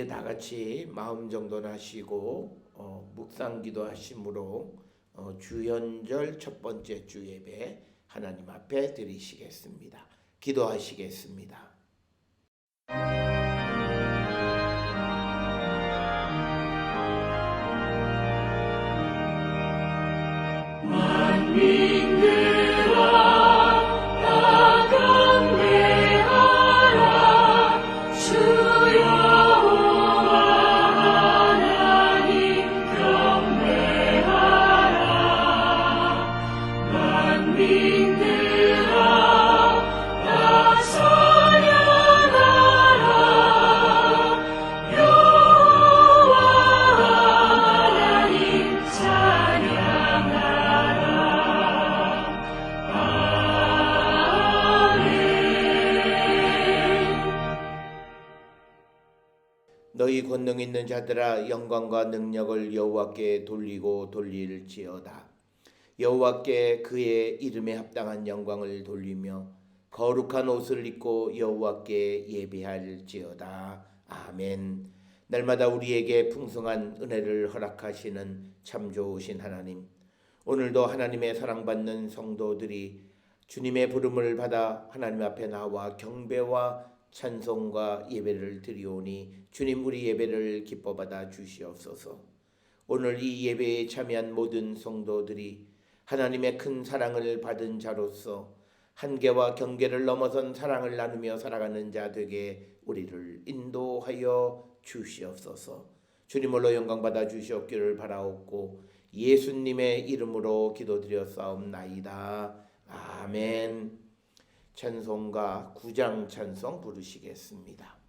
다 같이 마음 정돈하시고 묵상기도 하심으로 주연절 첫 번째 주 예배 하나님 앞에 드리시겠습니다. 기도하시겠습니다. 너희 권능 있는 자들아 영광과 능력을 여호와께 돌리고 돌릴지어다. 여호와께 그의 이름에 합당한 영광을 돌리며 거룩한 옷을 입고 여호와께 예배할지어다. 아멘. 날마다 우리에게 풍성한 은혜를 허락하시는 참 좋으신 하나님, 오늘도 하나님의 사랑받는 성도들이 주님의 부름을 받아 하나님 앞에 나와 경배와 찬송과 예배를 드리오니 주님 우리 예배를 기뻐 받아 주시옵소서. 오늘 이 예배에 참여한 모든 성도들이 하나님의 큰 사랑을 받은 자로서 한계와 경계를 넘어선 사랑을 나누며 살아가는 자 되게 우리를 인도하여 주시옵소서. 주님으로 영광 받아 주시옵기를 바라옵고 예수님의 이름으로 기도드렸사옵나이다. 아멘. 찬송가 9장 찬송 부르시겠습니다.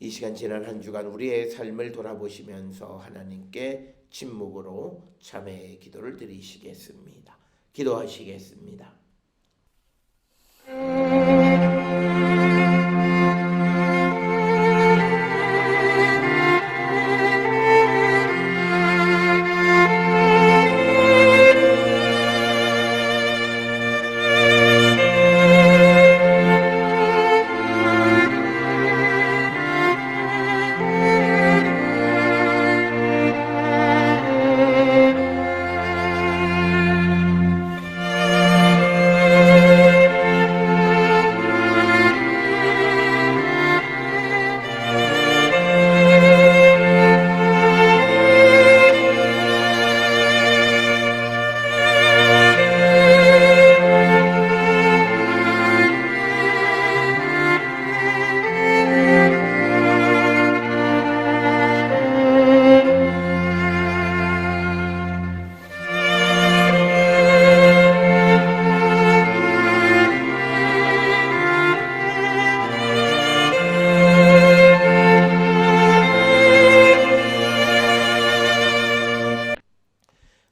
이 시간 지난 한 주간 우리의 삶을 돌아보시면서 하나님께 침묵으로 참회의 기도를 드리시겠습니다. 기도하시겠습니다.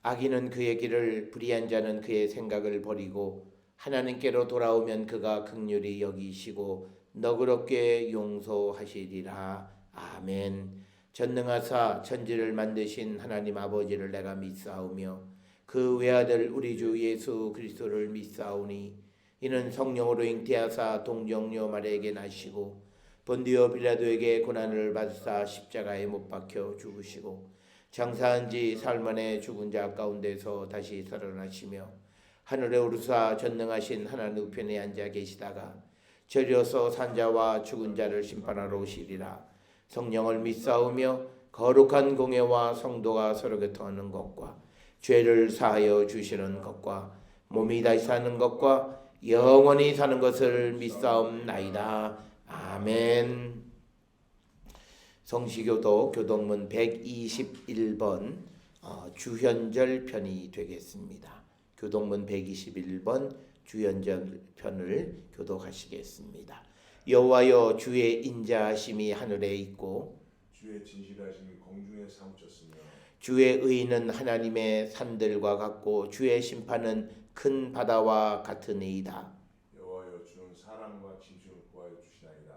악인은 그의 길을, 불의한 자는 그의 생각을 버리고 하나님께로 돌아오면 그가 긍휼히 여기시고 너그럽게 용서하시리라. 아멘. 전능하사 천지를 만드신 하나님 아버지를 내가 믿사오며 그 외아들 우리 주 예수 그리스도를 믿사오니 이는 성령으로 잉태하사 동정녀 마리아에게 나시고 본디오 빌라도에게 고난을 받으사 십자가에 못 박혀 죽으시고 장사한 지 사흘 만에 죽은 자 가운데서 다시 살아나시며 하늘에 오르사 전능하신 하나님 우편에 앉아 계시다가 저리어서 산자와 죽은 자를 심판하러 오시리라. 성령을 믿사오며 거룩한 공예와 성도가 서로 교통하는 것과 죄를 사하여 주시는 것과 몸이 다시 사는 것과 영원히 사는 것을 믿사옵나이다. 아멘. 성시교도 교동문 121번 주현절 편이 되겠습니다. 교동문 121번 주현절 편을 교독하시겠습니다. 여호와여 주의 인자하심이 하늘에 있고 주의 진실하심이 공중에 사무쳤으며 주의 의는 하나님의 산들과 같고 주의 심판은 큰 바다와 같으니이다. 여호와여 주는 사람과 짐승을 구하여 주시나이다.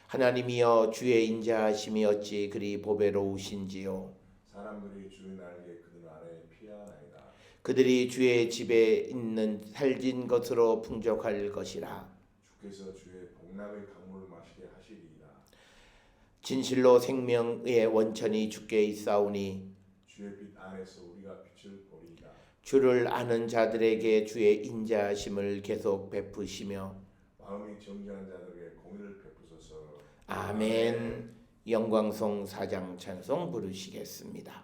하나님이여 주의 인자하심이 어찌 그리 보배로우신지요. 사람들이 주의 날개 그들 아래에 피하나이다. 그들이 주의 집에 있는 살진 것으로 풍족할 것이라. 주께서 주의 복락의 강물을 마시게 하시리이다. 진실로 생명의 원천이 주께 있사오니 주의 빛 안에서 우리가 빛을 보리이다. 주를 아는 자들에게 주의 인자하심을 계속 베푸시며 마음이 정죄한 자들에게 공의를 베푸소서. 아멘. 영광송 사장 찬송 부르시겠습니다.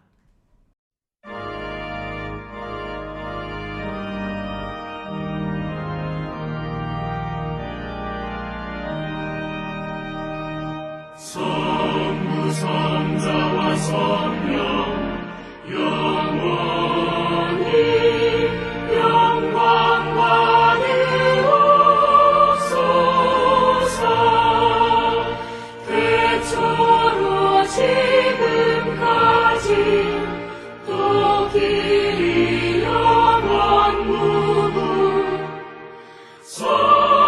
성부 성자와 성령 영원히 영광 받으옵소서. 태초로 지금까지 또 길이 영원 무궁 성삼위께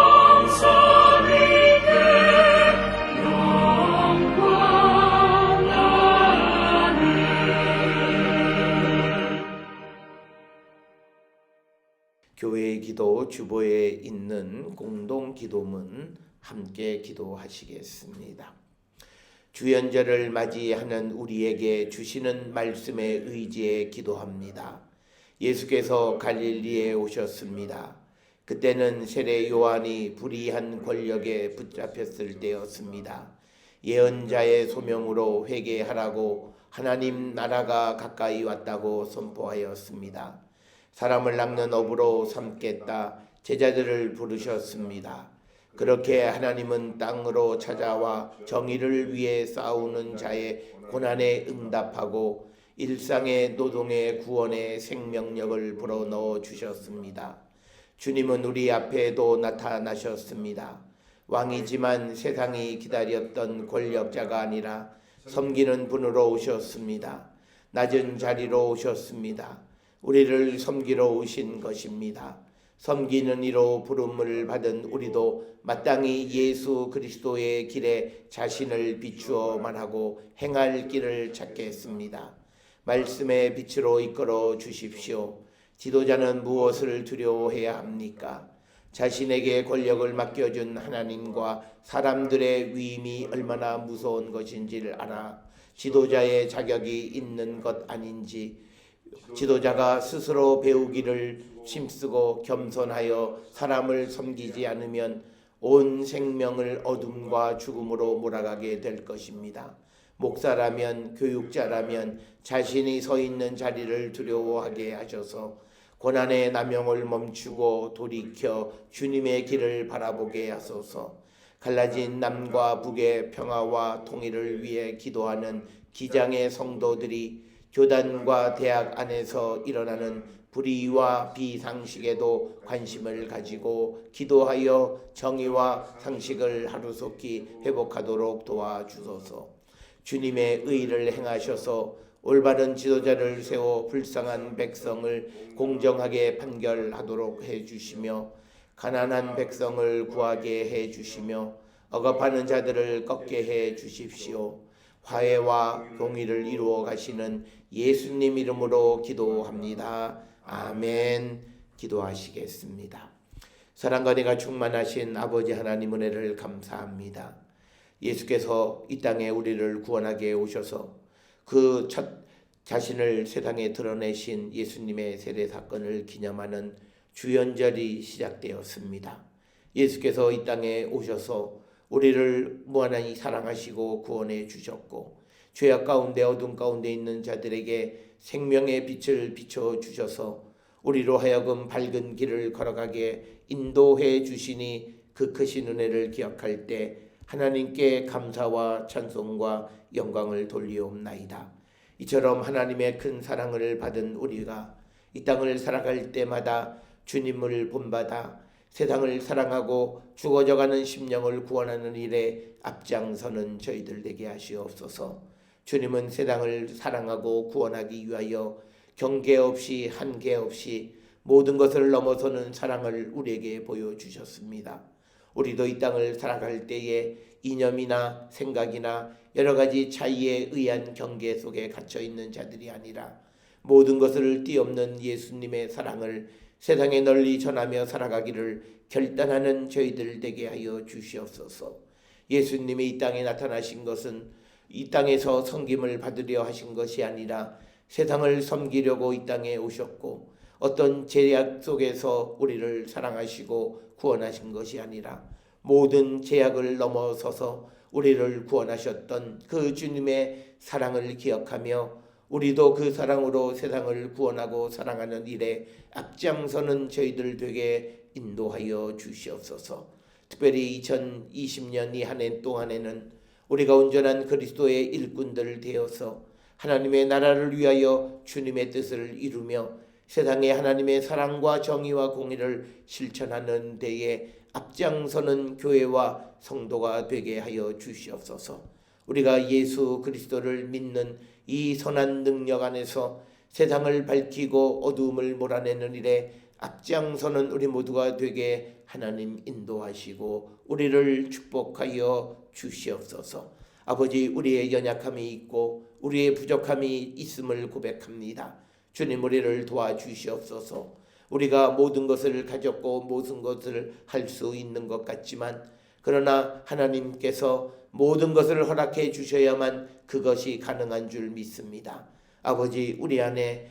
교회의 기도 주보에 있는 공동 기도문 함께 기도하시겠습니다. 주연절을 맞이하는 우리에게 주시는 말씀에 의지해 기도합니다. 예수께서 갈릴리에 오셨습니다. 그때는 세례 요한이 불의한 권력에 붙잡혔을 때였습니다. 예언자의 소명으로 회개하라고 하나님 나라가 가까이 왔다고 선포하였습니다. 사람을 낚는 어부로 삼겠다 제자들을 부르셨습니다. 그렇게 하나님은 땅으로 찾아와 정의를 위해 싸우는 자의 고난에 응답하고 일상의 노동의 구원의 생명력을 불어넣어 주셨습니다. 주님은 우리 앞에도 나타나셨습니다. 왕이지만 세상이 기다렸던 권력자가 아니라 섬기는 분으로 오셨습니다. 낮은 자리로 오셨습니다. 우리를 섬기러 오신 것입니다. 섬기는 이로 부름을 받은 우리도 마땅히 예수 그리스도의 길에 자신을 비추어 말하고 행할 길을 찾겠습니다. 말씀의 빛으로 이끌어 주십시오. 지도자는 무엇을 두려워해야 합니까? 자신에게 권력을 맡겨준 하나님과 사람들의 위임이 얼마나 무서운 것인지를 알아 지도자의 자격이 있는 것 아닌지, 지도자가 스스로 배우기를 힘쓰고 겸손하여 사람을 섬기지 않으면 온 생명을 어둠과 죽음으로 몰아가게 될 것입니다. 목사라면, 교육자라면 자신이 서 있는 자리를 두려워하게 하셔서 고난의 남용을 멈추고 돌이켜 주님의 길을 바라보게 하소서. 갈라진 남과 북의 평화와 통일을 위해 기도하는 기장의 성도들이 교단과 대학 안에서 일어나는 불의와 비상식에도 관심을 가지고 기도하여 정의와 상식을 하루속히 회복하도록 도와주소서. 주님의 의를 행하셔서 올바른 지도자를 세워 불쌍한 백성을 공정하게 판결하도록 해주시며 가난한 백성을 구하게 해주시며 억압하는 자들을 꺾게 해주십시오. 화해와 공의를 이루어 가시는 예수님 이름으로 기도합니다. 아멘. 기도하시겠습니다. 사랑과 은혜가 충만하신 아버지 하나님 은혜를 감사합니다. 예수께서 이 땅에 우리를 구원하게 오셔서 그 첫 자신을 세상에 드러내신 예수님의 세례 사건을 기념하는 주연절이 시작되었습니다. 예수께서 이 땅에 오셔서 우리를 무한히 사랑하시고 구원해 주셨고 죄악 가운데 어둠 가운데 있는 자들에게 생명의 빛을 비춰 주셔서 우리로 하여금 밝은 길을 걸어가게 인도해 주시니 그 크신 은혜를 기억할 때 하나님께 감사와 찬송과 영광을 돌리옵나이다. 이처럼 하나님의 큰 사랑을 받은 우리가 이 땅을 살아갈 때마다 주님을 본받아 세상을 사랑하고 죽어져가는 심령을 구원하는 일에 앞장서는 저희들 되게 하시옵소서. 주님은 세상을 사랑하고 구원하기 위하여 경계 없이 한계 없이 모든 것을 넘어서는 사랑을 우리에게 보여주셨습니다. 우리도 이 땅을 살아갈 때에 이념이나 생각이나 여러 가지 차이에 의한 경계 속에 갇혀있는 자들이 아니라 모든 것을 띄엄는 예수님의 사랑을 세상에 널리 전하며 살아가기를 결단하는 저희들 되게 하여 주시옵소서. 예수님이 이 땅에 나타나신 것은 이 땅에서 섬김을 받으려 하신 것이 아니라 세상을 섬기려고 이 땅에 오셨고 어떤 제약 속에서 우리를 사랑하시고 구원하신 것이 아니라 모든 제약을 넘어서서 우리를 구원하셨던 그 주님의 사랑을 기억하며 우리도 그 사랑으로 세상을 구원하고 사랑하는 일에 앞장서는 저희들 되게 인도하여 주시옵소서. 특별히 2020년 이 한 해 동안에는 우리가 온전한 그리스도의 일꾼들 되어서 하나님의 나라를 위하여 주님의 뜻을 이루며 세상에 하나님의 사랑과 정의와 공의를 실천하는 데에 앞장서는 교회와 성도가 되게 하여 주시옵소서. 우리가 예수 그리스도를 믿는 이 선한 능력 안에서 세상을 밝히고 어두움을 몰아내는 일에 앞장서는 우리 모두가 되게 하나님 인도하시고 우리를 축복하여 주시옵소서. 아버지, 우리의 연약함이 있고 우리의 부족함이 있음을 고백합니다. 주님, 우리를 도와주시옵소서. 우리가 모든 것을 가졌고 모든 것을 할 수 있는 것 같지만 그러나 하나님께서 모든 것을 허락해 주셔야만 그것이 가능한 줄 믿습니다. 아버지, 우리 안에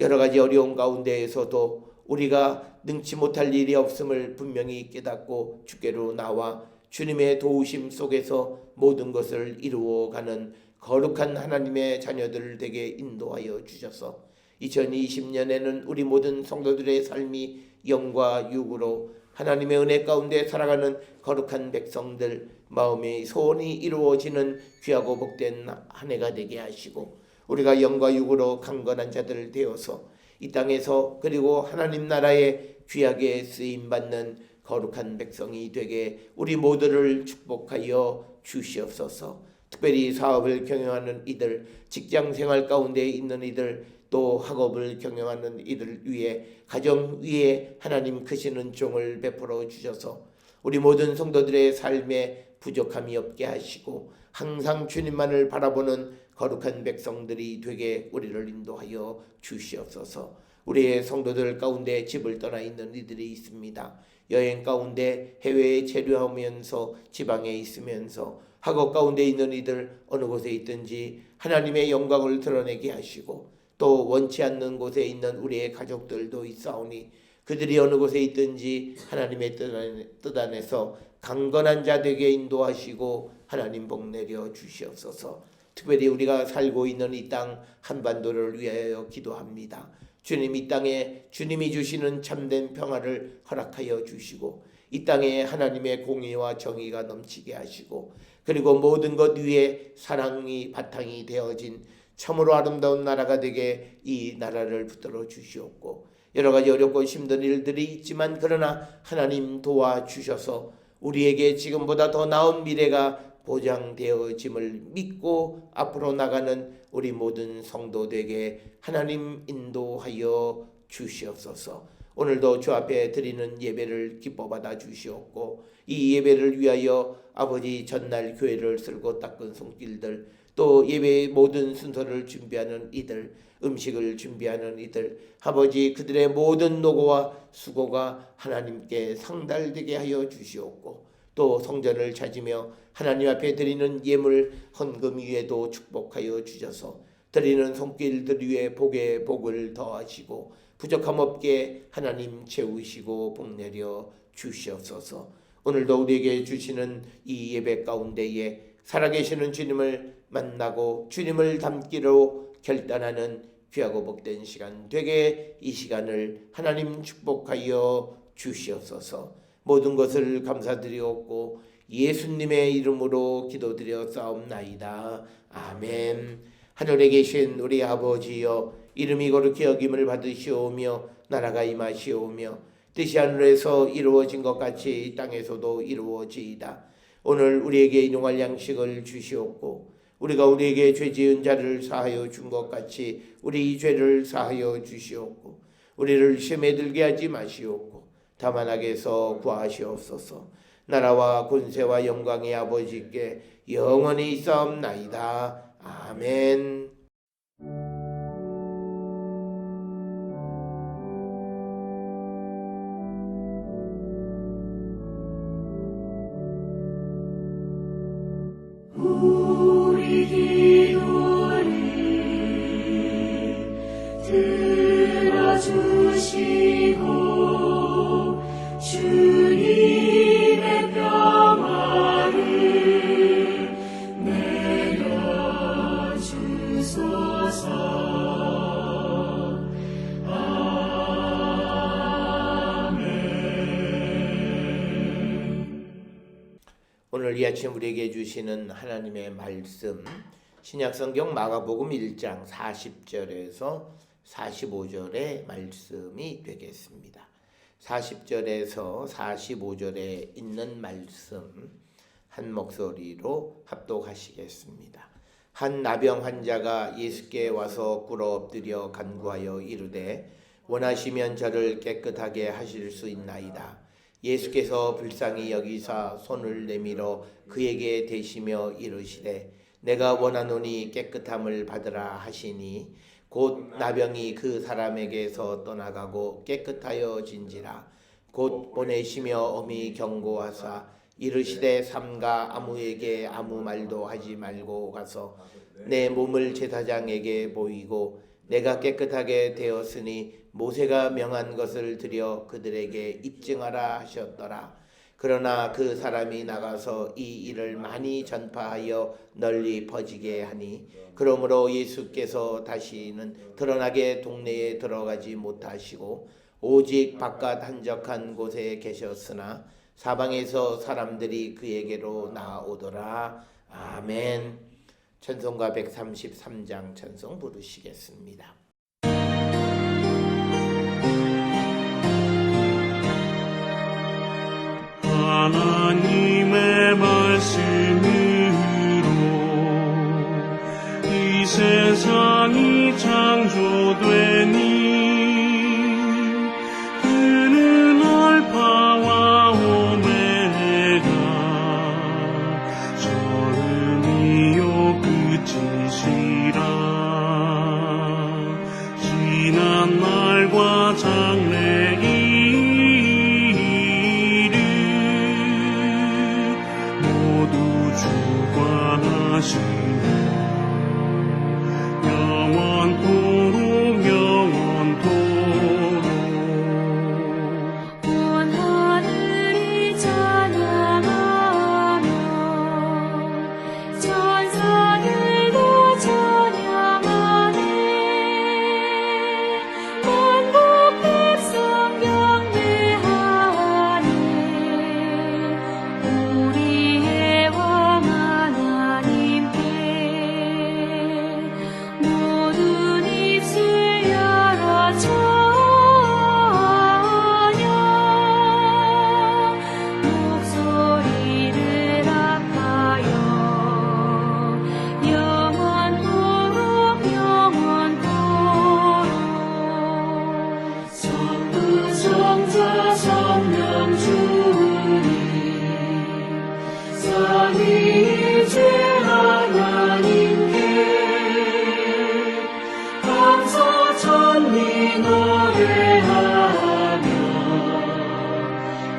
여러 가지 어려운 가운데에서도 우리가 능치 못할 일이 없음을 분명히 깨닫고 주께로 나와 주님의 도우심 속에서 모든 것을 이루어가는 거룩한 하나님의 자녀들 되게 인도하여 주셔서 2020년에는 우리 모든 성도들의 삶이 영과 육으로 하나님의 은혜 가운데 살아가는 거룩한 백성들 마음의 소원이 이루어지는 귀하고 복된 한 해가 되게 하시고 우리가 영과 육으로 강건한 자들 되어서 이 땅에서 그리고 하나님 나라에 귀하게 쓰임받는 거룩한 백성이 되게 우리 모두를 축복하여 주시옵소서. 특별히 사업을 경영하는 이들, 직장생활 가운데 있는 이들, 또 학업을 경영하는 이들 위해, 가정 위에 하나님 크시는 종을 베풀어 주셔서 우리 모든 성도들의 삶에 부족함이 없게 하시고 항상 주님만을 바라보는 거룩한 백성들이 되게 우리를 인도하여 주시옵소서. 우리의 성도들 가운데 집을 떠나 있는 이들이 있습니다. 여행 가운데 해외에 체류하면서 지방에 있으면서 학업 가운데 있는 이들 어느 곳에 있든지 하나님의 영광을 드러내게 하시고, 또 원치 않는 곳에 있는 우리의 가족들도 있사오니 그들이 어느 곳에 있든지 하나님의 뜻 안에서 강건한 자 되게 인도하시고 하나님 복 내려 주시옵소서. 특별히 우리가 살고 있는 이 땅 한반도를 위하여 기도합니다. 주님, 이 땅에 주님이 주시는 참된 평화를 허락하여 주시고 이 땅에 하나님의 공의와 정의가 넘치게 하시고, 그리고 모든 것 위에 사랑이 바탕이 되어진 참으로 아름다운 나라가 되게 이 나라를 붙들어 주시옵고, 여러 가지 어렵고 힘든 일들이 있지만 그러나 하나님 도와주셔서 우리에게 지금보다 더 나은 미래가 보장되어짐을 믿고 앞으로 나가는 우리 모든 성도들에게 하나님 인도하여 주시옵소서. 오늘도 주 앞에 드리는 예배를 기뻐 받아 주시옵고, 이 예배를 위하여 아버지 전날 교회를 쓸고 닦은 손길들, 또 예배의 모든 순서를 준비하는 이들, 음식을 준비하는 이들, 아버지 그들의 모든 노고와 수고가 하나님께 상달되게 하여 주시옵고, 또 성전을 찾으며 하나님 앞에 드리는 예물 헌금 위에도 축복하여 주셔서 드리는 손길들 위에 복에 복을 더하시고 부족함 없게 하나님 채우시고 복 내려 주시옵소서. 오늘도 우리에게 주시는 이 예배 가운데에 살아계시는 주님을 만나고 주님을 닮기로 결단하는 귀하고 복된 시간 되게 이 시간을 하나님 축복하여 주시옵소서. 모든 것을 감사드리옵고 예수님의 이름으로 기도드려 싸움나이다. 아멘. 하늘에 계신 우리 아버지여, 이름이 거룩히 여김을 받으시오며 나라가 임하시오며 뜻이 하늘에서 이루어진 것 같이 땅에서도 이루어지이다. 오늘 우리에게 일용할 양식을 주시옵고 우리가 우리에게 죄 지은 자를 사하여 준 것 같이 우리 죄를 사하여 주시옵고 우리를 시험에 들게 하지 마시옵고 다만 악에서 구하시옵소서. 나라와 권세와 영광의 아버지께 영원히 있사옵나이다. 아멘. 우리 기도를 들어주시고 주님의 평화를 내려주소서. 아멘. 오늘 이 아침 우리에게 주시는 하나님의 말씀, 신약성경 마가복음 1장 40절에서 45절의 말씀이 되겠습니다. 40절에서 45절에 있는 말씀 한 목소리로 합독하시겠습니다. 한 나병 환자가 예수께 와서 꿇어 엎드려 간구하여 이르되 원하시면 저를 깨끗하게 하실 수 있나이다. 예수께서 불쌍히 여기사 손을 내밀어 그에게 대시며 이르시되 내가 원하노니 깨끗함을 받으라 하시니 곧 나병이 그 사람에게서 떠나가고 깨끗하여 진지라. 곧 보내시며 엄히 경고하사 이르시되 삼가 아무에게 아무 말도 하지 말고 가서 내 몸을 제사장에게 보이고 내가 깨끗하게 되었으니 모세가 명한 것을 드려 그들에게 입증하라 하셨더라. 그러나 그 사람이 나가서 이 일을 많이 전파하여 널리 퍼지게 하니 그러므로 예수께서 다시는 드러나게 동네에 들어가지 못하시고 오직 바깥 한적한 곳에 계셨으나 사방에서 사람들이 그에게로 나오더라. 아멘. 찬송가 133장 찬송 부르시겠습니다. 하나님의 말씀으로 이 세상이 창조되니 그는 알파와 오메가 처음이요 끝이시라. 지난 날과 장래일을 모두 주관하시라. 영원토록 영원토록 온 하늘이 찬양하며 천사들도 찬양하네. 만국 백성 경배하네. 우리의 왕 하나님께 모든 입술 열어 찬양 목소리를 합하여 영원토록 영원토록 성부 성자 성령 주님 삼위일체 하나님께 감사 찬미 노래하며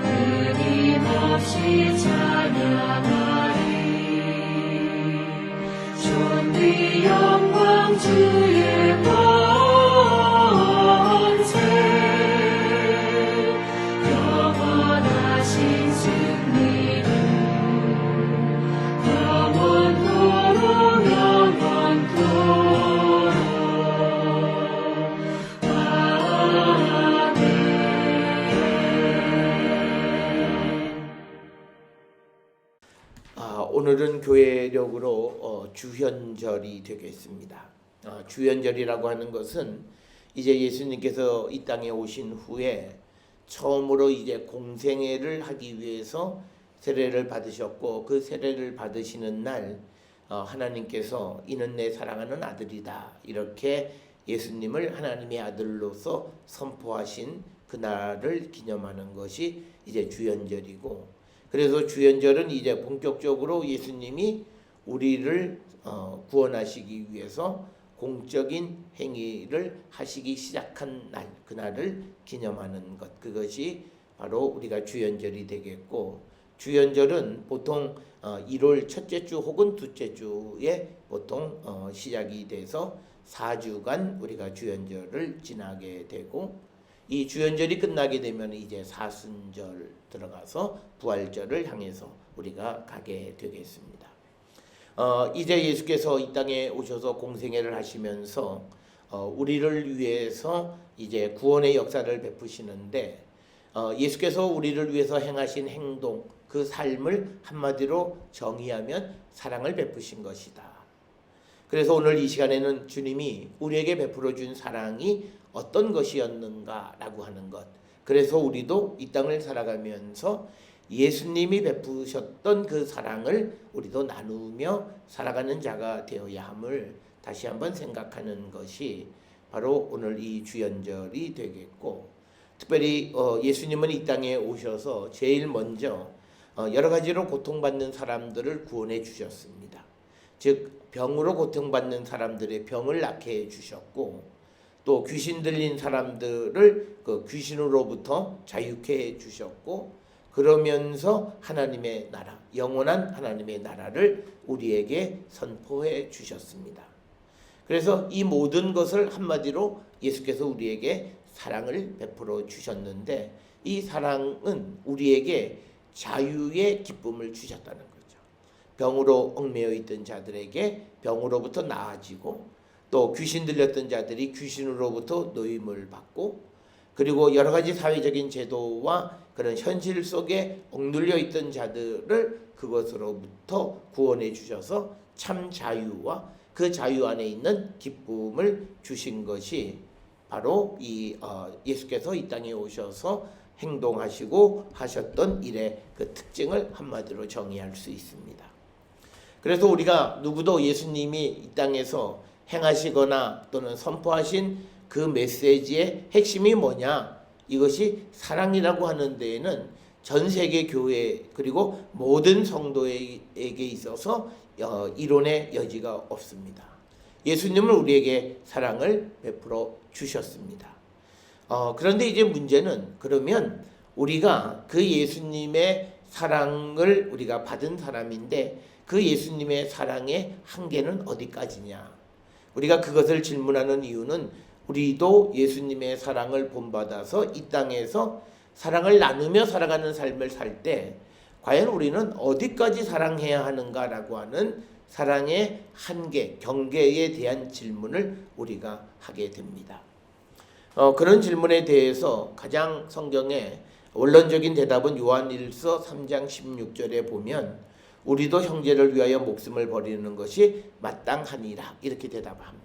끊임없이 찬양하리. 존귀 영광 주의 권세 영원하신 승리는 영원토록 영원토록 아멘. 오늘은 교회력으로 주현절이 되겠습니다. 주현절이라고 하는 것은 이제 예수님께서 이 땅에 오신 후에 처음으로 이제 공생애를 하기 위해서 세례를 받으셨고, 그 세례를 받으시는 날 하나님께서 이는 내 사랑하는 아들이다 이렇게 예수님을 하나님의 아들로서 선포하신 그날을 기념하는 것이 이제 주현절이고, 그래서 주현절은 이제 본격적으로 예수님이 우리를 구원하시기 위해서 공적인 행위를 하시기 시작한 날, 그날을 기념하는 것, 그것이 바로 우리가 주현절이 되겠고, 주현절은 보통 1월 첫째 주 혹은 둘째 주에 보통 시작이 돼서 4주간 우리가 주현절을 지나게 되고, 이 주현절이 끝나게 되면 이제 사순절 들어가서 부활절을 향해서 우리가 가게 되겠습니다. 이제 예수께서 이 땅에 오셔서 공생애를 하시면서 우리를 위해서 이제 구원의 역사를 베푸시는데, 예수께서 우리를 위해서 행하신 행동, 그 삶을 한마디로 정의하면 사랑을 베푸신 것이다. 그래서 오늘 이 시간에는 주님이 우리에게 베풀어 준 사랑이 어떤 것이었는가라고 하는 것, 그래서 우리도 이 땅을 살아가면서 예수님이 베푸셨던 그 사랑을 우리도 나누며 살아가는 자가 되어야 함을 다시 한번 생각하는 것이 바로 오늘 이 주연절이 되겠고, 특별히 예수님은 이 땅에 오셔서 제일 먼저 여러 가지로 고통받는 사람들을 구원해 주셨습니다. 즉 병으로 고통받는 사람들의 병을 낫게 해 주셨고, 또 귀신 들린 사람들을 그 귀신으로부터 자유케 해 주셨고, 그러면서 하나님의 나라, 영원한 하나님의 나라를 우리에게 선포해 주셨습니다. 그래서 이 모든 것을 한마디로 예수께서 우리에게 사랑을 베풀어 주셨는데, 이 사랑은 우리에게 자유의 기쁨을 주셨다는 거죠. 병으로 얽매여 있던 자들에게 병으로부터 나아지고, 또 귀신 들렸던 자들이 귀신으로부터 노임을 받고, 그리고 여러 가지 사회적인 제도와 그런 현실 속에 억눌려 있던 자들을 그것으로부터 구원해 주셔서 참 자유와 그 자유 안에 있는 기쁨을 주신 것이 바로 이 예수께서 이 땅에 오셔서 행동하시고 하셨던 일의 그 특징을 한마디로 정의할 수 있습니다. 그래서 우리가 누구도 예수님이 이 땅에서 행하시거나 또는 선포하신 그 메시지의 핵심이 뭐냐? 이것이 사랑이라고 하는 데에는 전 세계 교회 그리고 모든 성도에게 있어서 이론의 여지가 없습니다. 예수님은 우리에게 사랑을 베풀어 주셨습니다. 그런데 이제 문제는 그러면 우리가 그 예수님의 사랑을 우리가 받은 사람인데 그 예수님의 사랑의 한계는 어디까지냐? 우리가 그것을 질문하는 이유는 우리도 예수님의 사랑을 본받아서 이 땅에서 사랑을 나누며 살아가는 삶을 살 때 과연 우리는 어디까지 사랑해야 하는가라고 하는 사랑의 한계, 경계에 대한 질문을 우리가 하게 됩니다. 그런 질문에 대해서 가장 성경의 원론적인 대답은 요한일서 3장 16절에 보면 우리도 형제를 위하여 목숨을 버리는 것이 마땅하니라 이렇게 대답합니다.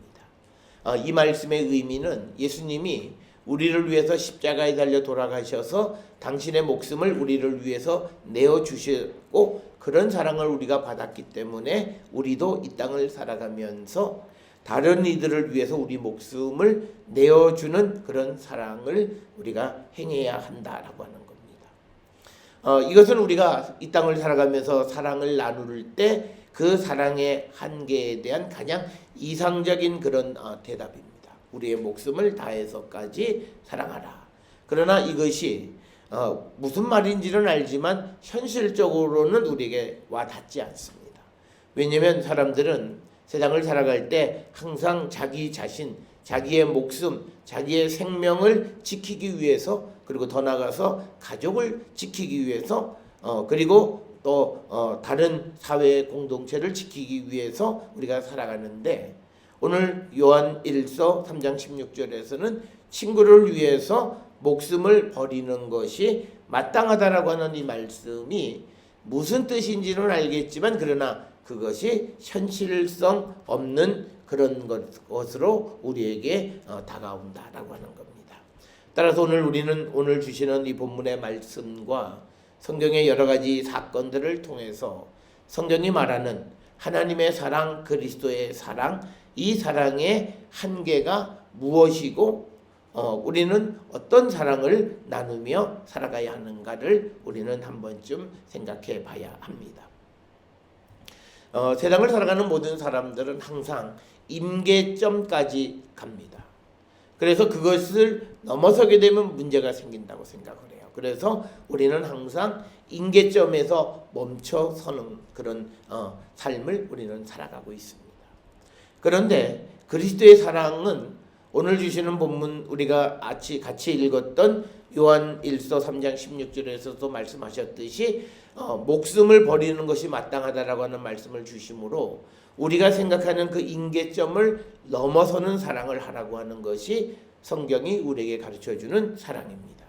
이 말씀의 의미는 예수님이 우리를 위해서 십자가에 달려 돌아가셔서 당신의 목숨을 우리를 위해서 내어주셨고 그런 사랑을 우리가 받았기 때문에 우리도 이 땅을 살아가면서 다른 이들을 위해서 우리 목숨을 내어주는 그런 사랑을 우리가 행해야 한다라고 하는 겁니다. 이것은 우리가 이 땅을 살아가면서 사랑을 나눌 때 그 사랑의 한계에 대한 가장 이상적인 그런 대답입니다. 우리의 목숨을 다해서까지 사랑하라. 그러나 이것이 무슨 말인지는 알지만 현실적으로는 우리에게 와닿지 않습니다. 왜냐하면 사람들은 세상을 살아갈 때 항상 자기 자신, 자기의 목숨, 자기의 생명을 지키기 위해서 그리고 더 나아가서 가족을 지키기 위해서 그리고 또 다른 사회 공동체를 지키기 위해서 우리가 살아가는데 오늘 요한 1서 3장 16절에서는 친구를 위해서 목숨을 버리는 것이 마땅하다라고 하는 이 말씀이 무슨 뜻인지는 알겠지만 그러나 그것이 현실성 없는 그런 것으로 우리에게 다가온다라고 하는 겁니다. 따라서 우리는 오늘 주시는 이 본문의 말씀과 성경의 여러 가지 사건들을 통해서 성경이 말하는 하나님의 사랑, 그리스도의 사랑, 이 사랑의 한계가 무엇이고 우리는 어떤 사랑을 나누며 살아가야 하는가를 우리는 한 번쯤 생각해 봐야 합니다. 세상을 살아가는 모든 사람들은 항상 임계점까지 갑니다. 그래서 그것을 넘어서게 되면 문제가 생긴다고 생각을 해요. 그래서 우리는 항상 임계점에서 멈춰서는 그런 삶을 우리는 살아가고 있습니다. 그런데 그리스도의 사랑은 오늘 주시는 본문 우리가 같이 읽었던 요한 1서 3장 16절에서도 말씀하셨듯이 목숨을 버리는 것이 마땅하다라고 하는 말씀을 주심으로 우리가 생각하는 그 임계점을 넘어서는 사랑을 하라고 하는 것이 성경이 우리에게 가르쳐주는 사랑입니다.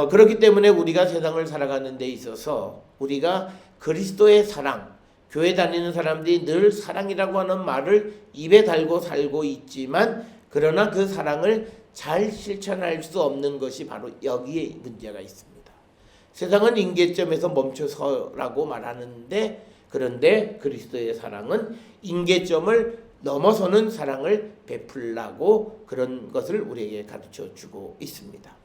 그렇기 때문에 우리가 세상을 살아가는 데 있어서 우리가 그리스도의 사랑, 교회 다니는 사람들이 늘 사랑이라고 하는 말을 입에 달고 살고 있지만 그러나 그 사랑을 잘 실천할 수 없는 것이 바로 여기에 문제가 있습니다. 세상은 임계점에서 멈춰서라고 말하는데 그런데 그리스도의 사랑은 임계점을 넘어서는 사랑을 베풀라고 그런 것을 우리에게 가르쳐주고 있습니다.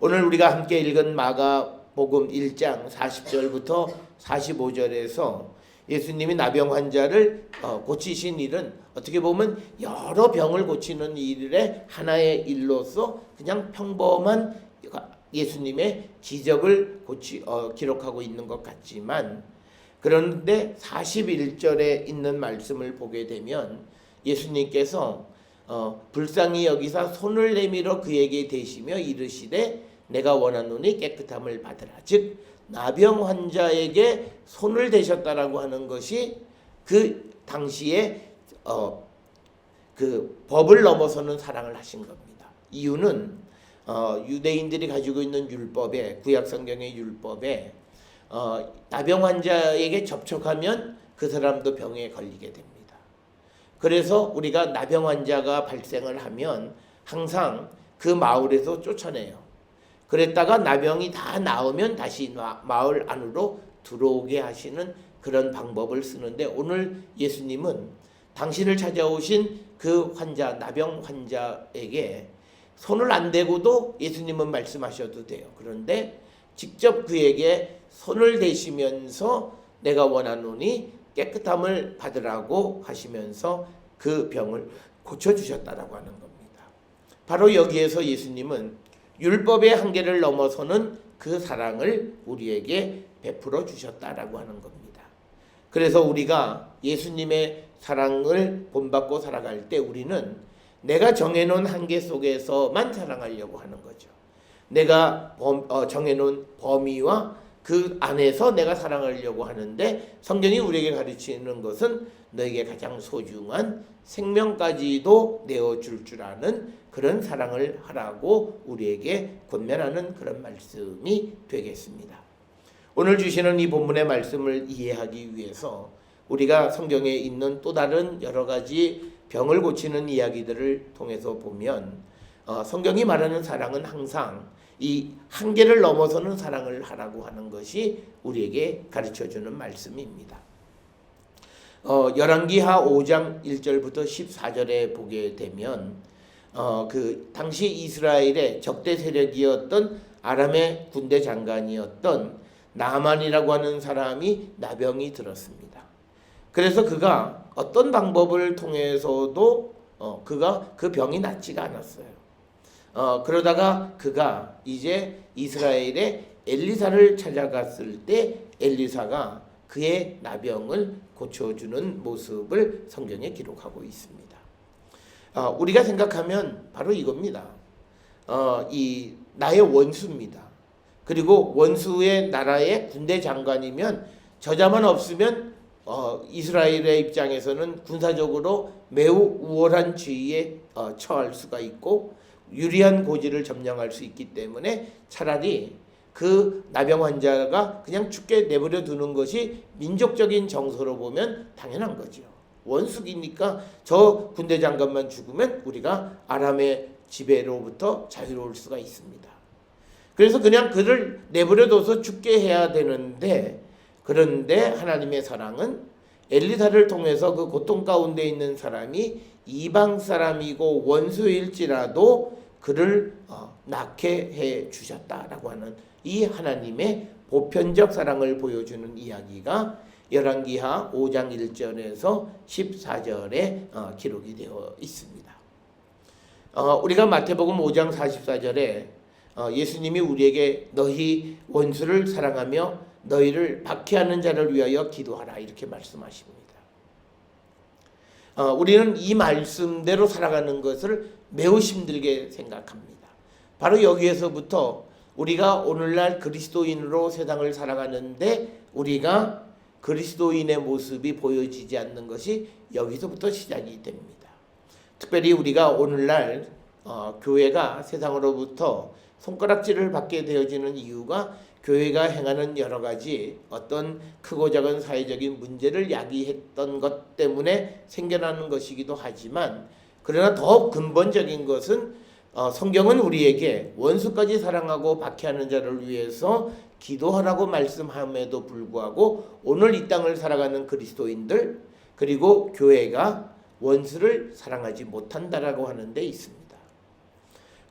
오늘 우리가 함께 읽은 마가복음 1장 40절부터 45절에서 예수님이 나병 환자를 고치신 일은 어떻게 보면 여러 병을 고치는 일의 하나의 일로서 그냥 평범한 예수님의 기적을 기록하고 있는 것 같지만 그런데 41절에 있는 말씀을 보게 되면 예수님께서 불쌍히 여기사 손을 내밀어 그에게 대시며 이르시되 내가 원하노니 깨끗함을 받으라. 즉 나병 환자에게 손을 대셨다라고 하는 것이 그 당시에 그 법을 넘어서는 사랑을 하신 겁니다. 이유는 유대인들이 가지고 있는 율법에 구약 성경의 율법에 나병 환자에게 접촉하면 그 사람도 병에 걸리게 됩니다. 그래서 우리가 나병 환자가 발생을 하면 항상 그 마을에서 쫓아내요. 그랬다가 나병이 다 나으면 다시 마을 안으로 들어오게 하시는 그런 방법을 쓰는데, 오늘 예수님은 당신을 찾아오신 그 환자, 나병 환자에게 손을 안 대고도 예수님은 말씀하셔도 돼요. 그런데 직접 그에게 손을 대시면서 내가 원하노니 깨끗함을 받으라고 하시면서 그 병을 고쳐주셨다라고 하는 겁니다. 바로 여기에서 예수님은 율법의 한계를 넘어서는 그 사랑을 우리에게 베풀어 주셨다라고 하는 겁니다. 그래서 우리가 예수님의 사랑을 본받고 살아갈 때 우리는 내가 정해놓은 한계 속에서만 사랑하려고 하는 거죠. 내가 정해놓은 범위와 그 안에서 내가 사랑하려고 하는데, 성경이 우리에게 가르치는 것은 너에게 가장 소중한 생명까지도 내어줄 줄 아는 그런 사랑을 하라고 우리에게 권면하는 그런 말씀이 되겠습니다. 오늘 주시는 이 본문의 말씀을 이해하기 위해서 우리가 성경에 있는 또 다른 여러 가지 병을 고치는 이야기들을 통해서 보면 성경이 말하는 사랑은 항상 이 한계를 넘어서는 사랑을 하라고 하는 것이 우리에게 가르쳐주는 말씀입니다. 열왕기하 5장 1절부터 14절에 보게 되면 그 당시 이스라엘의 적대 세력이었던 아람의 군대 장관이었던 나만이라고 하는 사람이 나병이 들었습니다. 그래서 그가 어떤 방법을 통해서도 그가 그 병이 낫지가 않았어요. 그러다가 그가 이제 이스라엘의 엘리사를 찾아갔을 때 엘리사가 그의 나병을 고쳐주는 모습을 성경에 기록하고 있습니다. 우리가 생각하면 바로 이겁니다. 이 나의 원수입니다. 그리고 원수의 나라의 군대 장관이면 저자만 없으면 이스라엘의 입장에서는 군사적으로 매우 우월한 지위에 처할 수가 있고 유리한 고지를 점령할 수 있기 때문에 차라리 그 나병 환자가 그냥 죽게 내버려 두는 것이 민족적인 정서로 보면 당연한 거죠. 원수기니까 저 군대 장관만 죽으면 우리가 아람의 지배로부터 자유로울 수가 있습니다. 그래서 그냥 그를 내버려둬서 죽게 해야 되는데, 그런데 하나님의 사랑은 엘리사를 통해서 그 고통 가운데 있는 사람이 이방 사람이고 원수일지라도 그를 낫게 해 주셨다라고 하는 이 하나님의 보편적 사랑을 보여주는 이야기가 열왕기하 5장 1절에서 14절에 기록이 되어 있습니다. 우리가 마태복음 5장 44절에 예수님이 우리에게 너희 원수를 사랑하며 너희를 박해하는 자를 위하여 기도하라 이렇게 말씀하십니다. 우리는 이 말씀대로 살아가는 것을 매우 힘들게 생각합니다. 바로 여기에서부터 우리가 오늘날 그리스도인으로 세상을 살아가는데 우리가 그리스도인의 모습이 보여지지 않는 것이 여기서부터 시작이 됩니다. 특별히 우리가 오늘날 교회가 세상으로부터 손가락질을 받게 되어지는 이유가 교회가 행하는 여러 가지 어떤 크고 작은 사회적인 문제를 야기했던 것 때문에 생겨나는 것이기도 하지만, 그러나 더 근본적인 것은 성경은 우리에게 원수까지 사랑하고 박해하는 자를 위해서 기도하라고 말씀함에도 불구하고 오늘 이 땅을 살아가는 그리스도인들 그리고 교회가 원수를 사랑하지 못한다라고 하는 데 있습니다.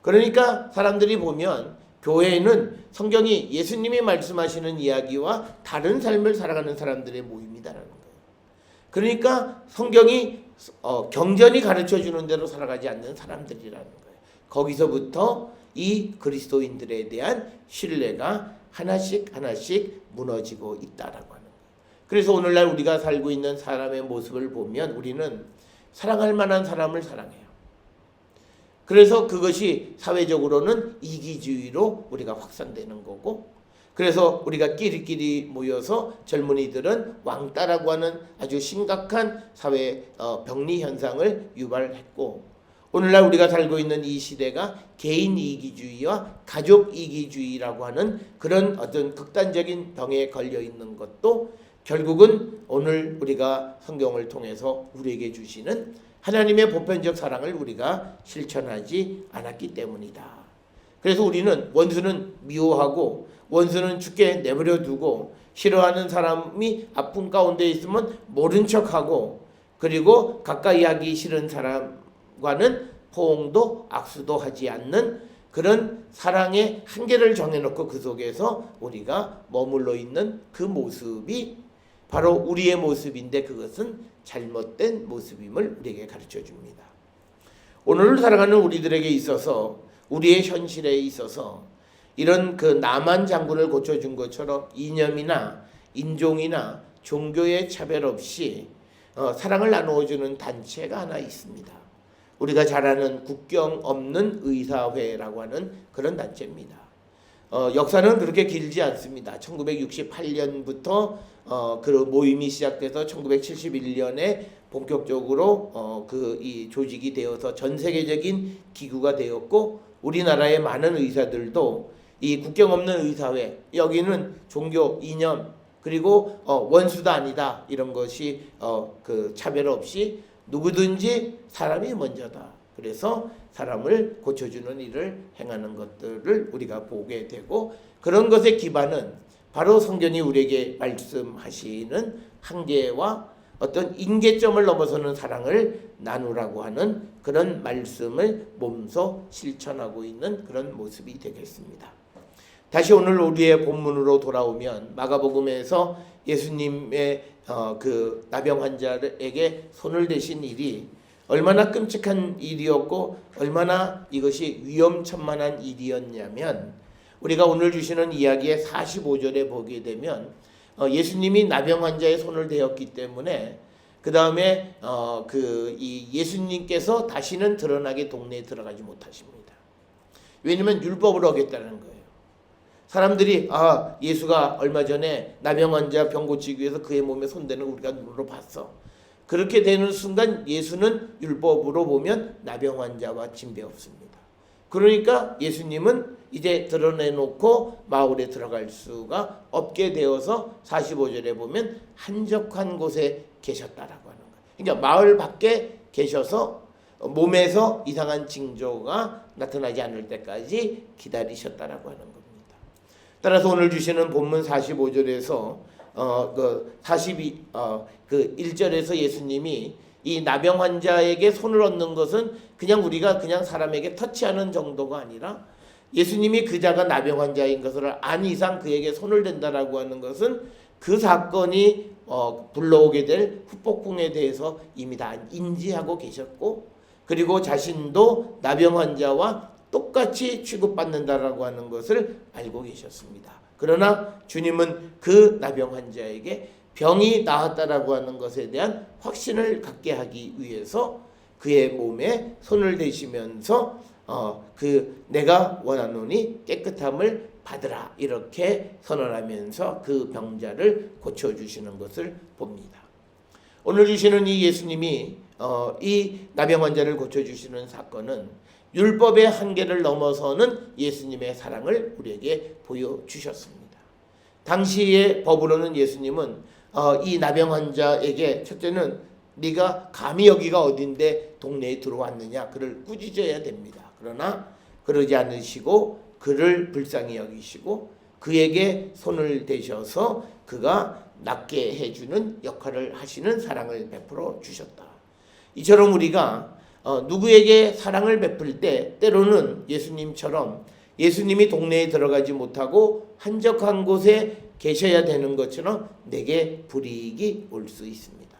그러니까 사람들이 보면 교회는 성경이 예수님이 말씀하시는 이야기와 다른 삶을 살아가는 사람들의 모임이다라는 거예요. 그러니까 성경이 경전이 가르쳐주는 대로 살아가지 않는 사람들이라는 거예요. 거기서부터 이 그리스도인들에 대한 신뢰가 하나씩 하나씩 무너지고 있다라고 하는 거예요. 그래서 오늘날 우리가 살고 있는 사람의 모습을 보면 우리는 사랑할 만한 사람을 사랑해요. 그래서 그것이 사회적으로는 이기주의로 우리가 확산되는 거고, 그래서 우리가 끼리끼리 모여서 젊은이들은 왕따라고 하는 아주 심각한 사회 병리 현상을 유발했고, 오늘날 우리가 살고 있는 이 시대가 개인 이기주의와 가족 이기주의라고 하는 그런 어떤 극단적인 병에 걸려 있는 것도 결국은 오늘 우리가 성경을 통해서 우리에게 주시는 하나님의 보편적 사랑을 우리가 실천하지 않았기 때문이다. 그래서 우리는 원수는 미워하고 원수는 죽게 내버려 두고 싫어하는 사람이 아픔 가운데 있으면 모른 척하고 그리고 가까이 하기 싫은 사람과는 포옹도 악수도 하지 않는 그런 사랑의 한계를 정해놓고 그 속에서 우리가 머물러 있는 그 모습이 바로 우리의 모습인데 그것은 잘못된 모습임을 우리에게 가르쳐 줍니다. 오늘을 살아가는 우리들에게 있어서 우리의 현실에 있어서 이런 그 남한 장군을 고쳐준 것처럼 이념이나 인종이나 종교의 차별 없이 사랑을 나누어주는 단체가 하나 있습니다. 우리가 잘 아는 국경 없는 의사회라고 하는 그런 단체입니다. 역사는 그렇게 길지 않습니다. 1968년부터 그 모임이 시작돼서 1971년에 본격적으로 이 조직이 되어서 전 세계적인 기구가 되었고 우리나라의 많은 의사들도 이 국경 없는 의사회 여기는 종교 이념 그리고 원수도 아니다 이런 것이 그 차별 없이 누구든지 사람이 먼저다. 그래서 사람을 고쳐주는 일을 행하는 것들을 우리가 보게 되고 그런 것의 기반은 바로 성경이 우리에게 말씀하시는 한계와 어떤 인계점을 넘어서는 사랑을 나누라고 하는 그런 말씀을 몸소 실천하고 있는 그런 모습이 되겠습니다. 다시 오늘 우리의 본문으로 돌아오면 마가복음에서 예수님의 그 나병 환자에게 손을 대신 일이 얼마나 끔찍한 일이었고 얼마나 이것이 위험천만한 일이었냐면 우리가 오늘 주시는 이야기의 45절에 보게 되면 예수님이 나병 환자의 손을 대었기 때문에 그 다음에 이 예수님께서 다시는 드러나게 동네에 들어가지 못하십니다. 왜냐하면 율법을 어겼다는 거예요. 사람들이 예수가 얼마 전에 나병 환자 병 고치기 위해서 그의 몸에 손대는 걸 우리가 눈으로 봤어. 그렇게 되는 순간 예수는 율법으로 보면 나병 환자와 진배 없습니다. 그러니까 예수님은 이제 드러내놓고 마을에 들어갈 수가 없게 되어서 45절에 보면 한적한 곳에 계셨다라고 하는 거예요. 그러니까 마을 밖에 계셔서 몸에서 이상한 징조가 나타나지 않을 때까지 기다리셨다라고 하는 겁니다. 따라서 오늘 주시는 본문 45절에서 그 1절에서 예수님이 이 나병 환자에게 손을 얹는 것은 그냥 우리가 그냥 사람에게 터치하는 정도가 아니라 예수님이 그 자가 나병 환자인 것을 안 이상 그에게 손을 댄다라고 하는 것은 그 사건이 불러오게 될 후폭풍에 대해서 이미 다 인지하고 계셨고 그리고 자신도 나병 환자와 똑같이 취급받는다라고 하는 것을 알고 계셨습니다. 그러나 주님은 그 나병 환자에게 병이 나았다라고 하는 것에 대한 확신을 갖게 하기 위해서 그의 몸에 손을 대시면서 내가 원하노니 깨끗함을 받으라 이렇게 선언하면서 그 병자를 고쳐주시는 것을 봅니다. 오늘 주시는 이 예수님이 이 나병 환자를 고쳐주시는 사건은 율법의 한계를 넘어서는 예수님의 사랑을 우리에게 보여주셨습니다. 당시의 법으로는 예수님은 이 나병 환자에게 첫째는 네가 감히 여기가 어딘데 동네에 들어왔느냐 그를 꾸짖어야 됩니다. 그러나 그러지 않으시고 그를 불쌍히 여기시고 그에게 손을 대셔서 그가 낫게 해주는 역할을 하시는 사랑을 베풀어 주셨다. 이처럼 우리가 누구에게 사랑을 베풀 때 때로는 예수님처럼 예수님이 동네에 들어가지 못하고 한적한 곳에 계셔야 되는 것처럼 내게 불이익이 올 수 있습니다.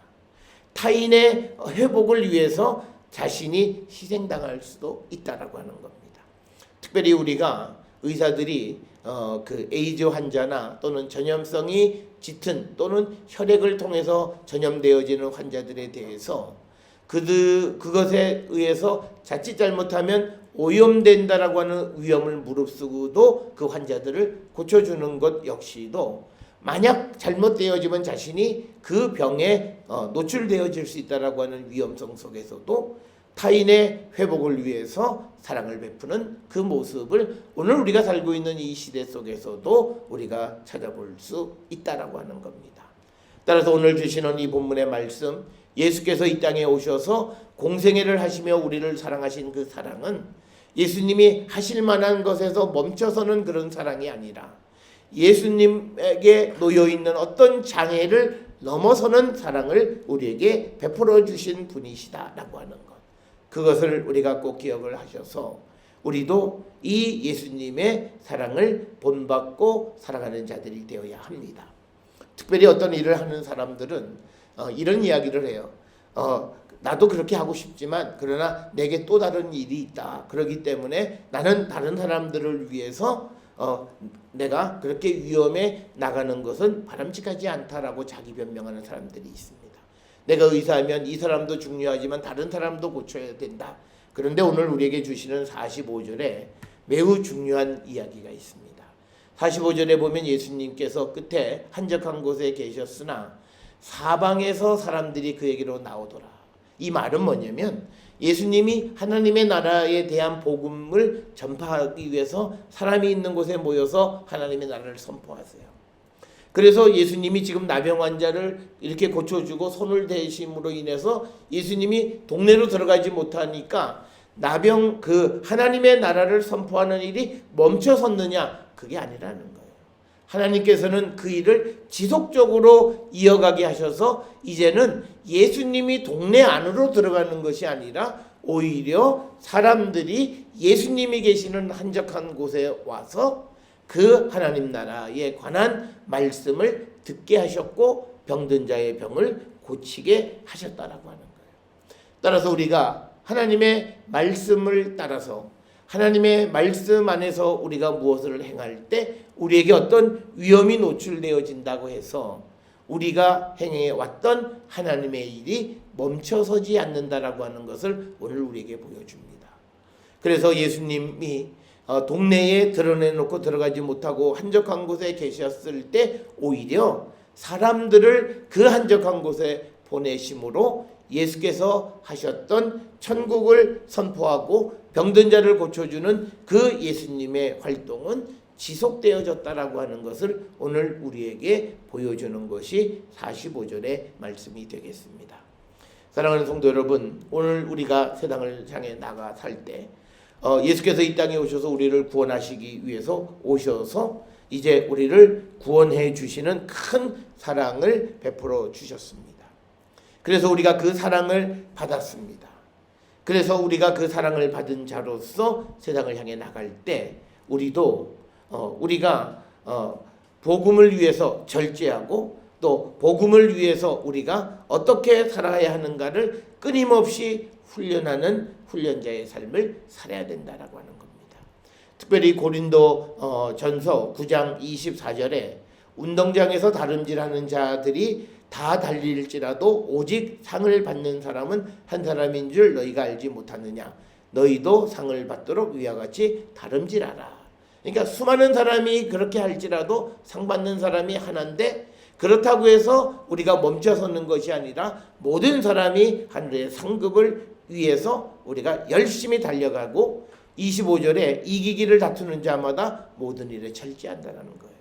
타인의 회복을 위해서 자신이 희생당할 수도 있다라고 하는 겁니다. 특별히 우리가 의사들이 그 에이즈 환자나 또는 전염성이 짙은 또는 혈액을 통해서 전염되어지는 환자들에 대해서 그것에 의해서 자칫 잘못하면 오염된다라고 하는 위험을 무릅쓰고도 그 환자들을 고쳐주는 것 역시도 만약 잘못되어지면 자신이 그 병에 노출되어질 수 있다라고 하는 위험성 속에서도 타인의 회복을 위해서 사랑을 베푸는 그 모습을 오늘 우리가 살고 있는 이 시대 속에서도 우리가 찾아볼 수 있다라고 하는 겁니다. 따라서 오늘 주시는 이 본문의 말씀 예수께서 이 땅에 오셔서 공생애를 하시며 우리를 사랑하신 그 사랑은 예수님이 하실 만한 것에서 멈춰서는 그런 사랑이 아니라 예수님에게 놓여있는 어떤 장애를 넘어서는 사랑을 우리에게 베풀어 주신 분이시다라고 하는 것. 그것을 우리가 꼭 기억을 하셔서 우리도 이 예수님의 사랑을 본받고 살아가는 자들이 되어야 합니다. 특별히 어떤 일을 하는 사람들은 이런 이야기를 해요. 나도 그렇게 하고 싶지만 그러나 내게 또 다른 일이 있다. 그렇기 때문에 나는 다른 사람들을 위해서 내가 그렇게 위험에 나가는 것은 바람직하지 않다라고 자기 변명하는 사람들이 있습니다. 내가 의사하면 이 사람도 중요하지만 다른 사람도 고쳐야 된다. 그런데 오늘 우리에게 주시는 45절에 매우 중요한 이야기가 있습니다. 45절에 보면 예수님께서 끝에 한적한 곳에 계셨으나 사방에서 사람들이 그에게로 나오더라. 이 말은 뭐냐면 예수님이 하나님의 나라에 대한 복음을 전파하기 위해서 사람이 있는 곳에 모여서 하나님의 나라를 선포하세요. 그래서 예수님이 지금 나병 환자를 이렇게 고쳐주고 손을 대심으로 인해서 예수님이 동네로 들어가지 못하니까 나병 하나님의 나라를 선포하는 일이 멈춰섰느냐? 그게 아니라는 거예요. 하나님께서는 그 일을 지속적으로 이어가게 하셔서 이제는 예수님이 동네 안으로 들어가는 것이 아니라 오히려 사람들이 예수님이 계시는 한적한 곳에 와서 그 하나님 나라에 관한 말씀을 듣게 하셨고 병든 자의 병을 고치게 하셨다라고 하는 거예요. 따라서 우리가 하나님의 말씀을 따라서 하나님의 말씀 안에서 우리가 무엇을 행할 때 우리에게 어떤 위험이 노출되어진다고 해서 우리가 행해 왔던 하나님의 일이 멈춰서지 않는다라고 하는 것을 오늘 우리에게 보여줍니다. 그래서 예수님이 동네에 드러내놓고 들어가지 못하고 한적한 곳에 계셨을 때 오히려 사람들을 그 한적한 곳에 보내심으로 예수께서 하셨던 천국을 선포하고 병든 자를 고쳐주는 그 예수님의 활동은 지속되어졌다라고 하는 것을 오늘 우리에게 보여주는 것이 45절의 말씀이 되겠습니다. 사랑하는 성도 여러분, 오늘 우리가 세상을 향해 나가 살 때 예수께서 이 땅에 오셔서 우리를 구원하시기 위해서 오셔서 이제 우리를 구원해 주시는 큰 사랑을 베풀어 주셨습니다. 그래서 우리가 그 사랑을 받았습니다. 그래서 우리가 그 사랑을 받은 자로서 세상을 향해 나갈 때 우리도 우리가 복음을 위해서 절제하고 또 복음을 위해서 우리가 어떻게 살아야 하는가를 끊임없이 훈련하는 훈련자의 삶을 살아야 된다라고 하는 겁니다. 특별히 고린도 전서 9장 24절에 운동장에서 다름질하는 자들이 다 달릴지라도 오직 상을 받는 사람은 한 사람인 줄 너희가 알지 못하느냐. 너희도 상을 받도록 위와 같이 다름질하라. 그러니까 수많은 사람이 그렇게 할지라도 상 받는 사람이 하나인데 그렇다고 해서 우리가 멈춰서는 것이 아니라 모든 사람이 하늘의 상급을 위해서 우리가 열심히 달려가고 25절에 이기기를 다투는 자마다 모든 일에 절제한다는 거예요.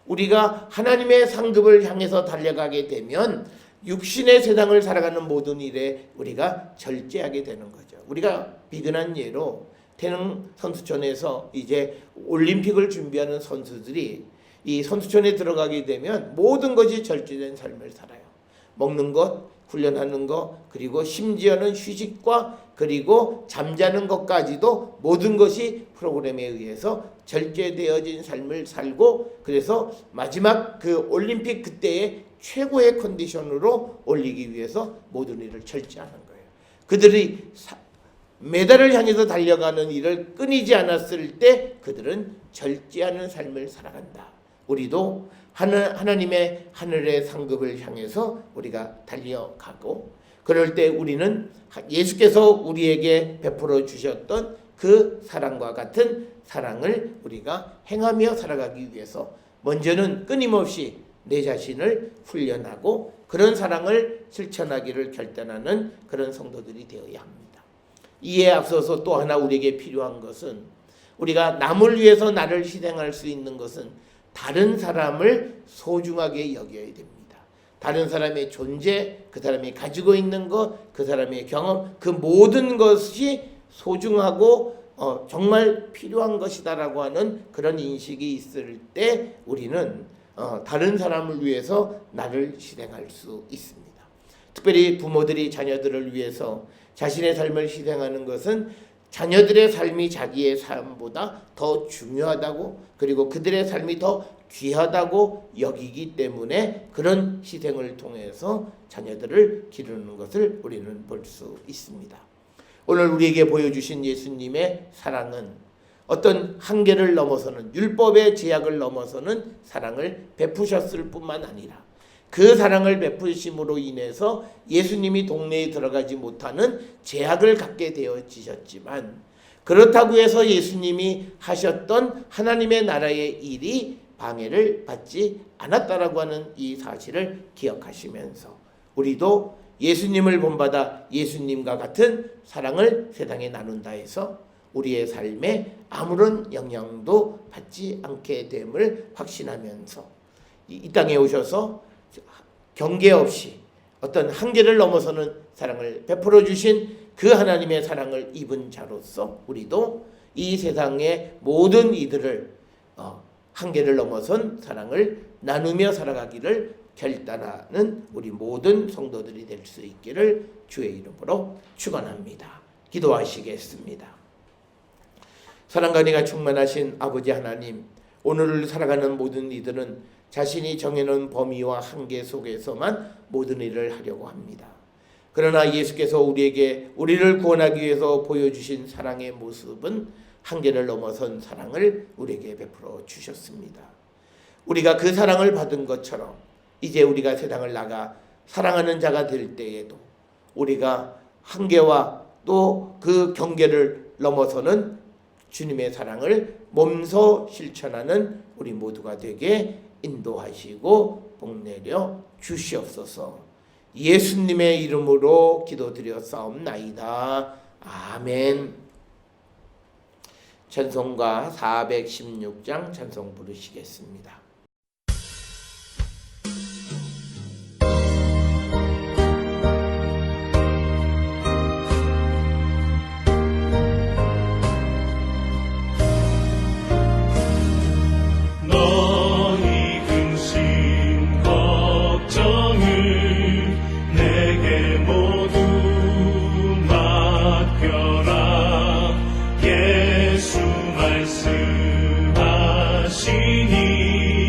우리가 하나님의 상급을 향해서 달려가게 되면 육신의 세상을 살아가는 모든 일에 우리가 절제하게 되는 거죠. 우리가 비근한 예로 태릉 선수촌에서 이제 올림픽을 준비하는 선수들이 이 선수촌에 들어가게 되면 모든 것이 절제된 삶을 살아요. 먹는 것, 훈련하는 것, 그리고 심지어는 휴식과 그리고 잠자는 것까지도 모든 것이 프로그램에 의해서 절제되어진 삶을 살고 그래서 마지막 그 올림픽 그때의 최고의 컨디션으로 올리기 위해서 모든 일을 절제하는 거예요. 그들이 메달을 향해서 달려가는 일을 끊이지 않았을 때 그들은 절제하는 삶을 살아간다. 우리도 하나님의 하늘의 상급을 향해서 우리가 달려가고 그럴 때 우리는 예수께서 우리에게 베풀어 주셨던 그 사랑과 같은 사랑을 우리가 행하며 살아가기 위해서 먼저는 끊임없이 내 자신을 훈련하고 그런 사랑을 실천하기를 결단하는 그런 성도들이 되어야 합니다. 이에 앞서서 또 하나 우리에게 필요한 것은 우리가 남을 위해서 나를 희생할 수 있는 것은 다른 사람을 소중하게 여겨야 됩니다. 다른 사람의 존재, 그 사람이 가지고 있는 것, 그 사람의 경험, 그 모든 것이 소중하고 정말 필요한 것이다라고 하는 그런 인식이 있을 때 우리는 다른 사람을 위해서 나를 희생할 수 있습니다. 특별히 부모들이 자녀들을 위해서 자신의 삶을 희생하는 것은 자녀들의 삶이 자기의 삶보다 더 중요하다고, 그리고 그들의 삶이 더 귀하다고 여기기 때문에 그런 희생을 통해서 자녀들을 기르는 것을 우리는 볼 수 있습니다. 오늘 우리에게 보여주신 예수님의 사랑은 어떤 한계를 넘어서는, 율법의 제약을 넘어서는 사랑을 베푸셨을 뿐만 아니라 그 사랑을 베푸심으로 인해서 예수님이 동네에 들어가지 못하는 제약을 갖게 되어지셨지만, 그렇다고 해서 예수님이 하셨던 하나님의 나라의 일이 방해를 받지 않았다라고 하는 이 사실을 기억하시면서 우리도 예수님을 본받아 예수님과 같은 사랑을 세상에 나눈다 해서 우리의 삶에 아무런 영향도 받지 않게 됨을 확신하면서 이 땅에 오셔서 경계 없이 어떤 한계를 넘어서는 사랑을 베풀어 주신 그 하나님의 사랑을 입은 자로서 우리도 이 세상의 모든 이들을 한계를 넘어선 사랑을 나누며 살아가기를 결단하는 우리 모든 성도들이 될 수 있기를 주의 이름으로 축원합니다. 기도하시겠습니다. 사랑과 은혜가 충만하신 아버지 하나님, 오늘을 살아가는 모든 이들은 자신이 정해놓은 범위와 한계 속에서만 모든 일을 하려고 합니다. 그러나 예수께서 우리를 구원하기 위해서 보여주신 사랑의 모습은 한계를 넘어선 사랑을 우리에게 베풀어 주셨습니다. 우리가 그 사랑을 받은 것처럼 이제 우리가 세상을 나가 사랑하는 자가 될 때에도 우리가 한계와 또 그 경계를 넘어서는 주님의 사랑을 몸소 실천하는 우리 모두가 되게 인도하시고 복내려 주시옵소서. 예수님의 이름으로 기도드렸사옵나이다. 아멘. 찬송가 416장 찬송 부르시겠습니다. 말씀하시니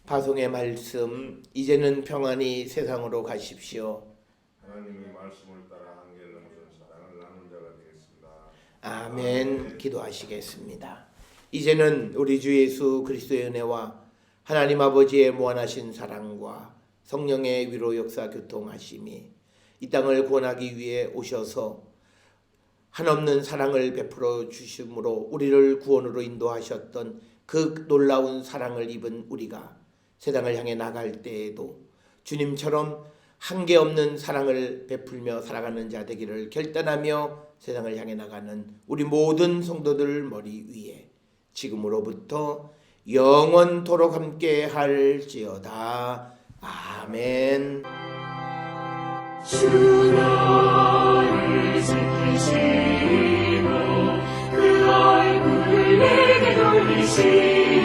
파송의 말씀, 이제는 평안히 세상으로 가십시오. 하나님의 말씀을 따라 한결 넘어선 사랑을 나눈 자가 되겠습니다. 아멘. 기도하시겠습니다. 이제는 우리 주 예수 그리스도의 은혜와 하나님 아버지의 무한하신 사랑과 성령의 위로 역사 교통하심이 이 땅을 구원하기 위해 오셔서 한없는 사랑을 베풀어 주심으로 우리를 구원으로 인도하셨던 그 놀라운 사랑을 입은 우리가 세상을 향해 나갈 때에도 주님처럼 한계없는 사랑을 베풀며 살아가는 자 되기를 결단하며 세상을 향해 나가는 우리 모든 성도들 머리 위에 지금으로부터 영원토록 함께 할지어다. 아멘. 주 너를 지키시고 그 얼굴을 내게 돌리시고